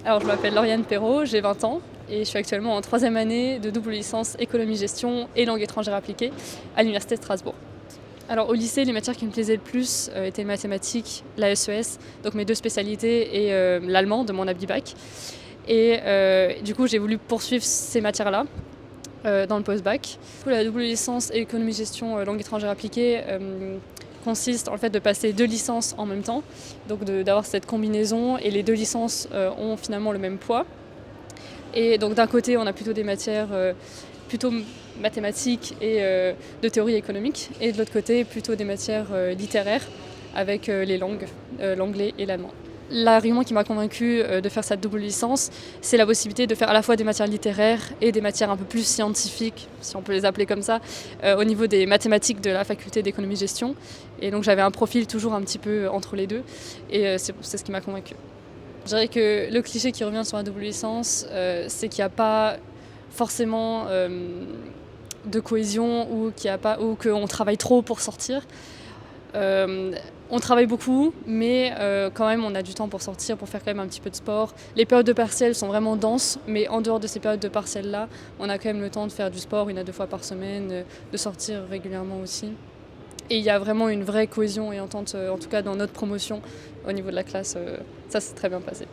Alors je m'appelle Lauriane Perrault, j'ai 20 ans et je suis actuellement en 3e année de double licence économie-gestion et langue étrangère appliquée à l'Université de Strasbourg. Alors au lycée, les matières qui me plaisaient le plus étaient mathématiques, la SES, donc mes 2 spécialités, et l'allemand de mon habit-bac. Et du coup, j'ai voulu poursuivre ces matières-là dans le post-bac. La double licence économie-gestion langue étrangère appliquée consiste en fait de passer 2 licences en même temps, donc d'avoir cette combinaison, et les 2 licences ont finalement le même poids. Et donc d'un côté, on a plutôt des matières plutôt mathématiques et de théorie économique, et de l'autre côté, plutôt des matières littéraires avec les langues, l'anglais et l'allemand. L'argument qui m'a convaincue de faire cette double licence, c'est la possibilité de faire à la fois des matières littéraires et des matières un peu plus scientifiques, si on peut les appeler comme ça, au niveau des mathématiques de la faculté d'économie-gestion. Et donc j'avais un profil toujours un petit peu entre les deux, et c'est ce qui m'a convaincue. Je dirais que le cliché qui revient sur la double licence, c'est qu'il n'y a pas forcément de cohésion, ou qu'on travaille trop pour sortir. On travaille beaucoup, mais quand même on a du temps pour sortir, pour faire quand même un petit peu de sport. Les périodes de partiels sont vraiment denses, mais en dehors de ces périodes de partiels-là, on a quand même le temps de faire du sport 1 à 2 fois par semaine, de sortir régulièrement aussi. Et il y a vraiment une vraie cohésion et entente, en tout cas dans notre promotion, au niveau de la classe, ça s'est très bien passé.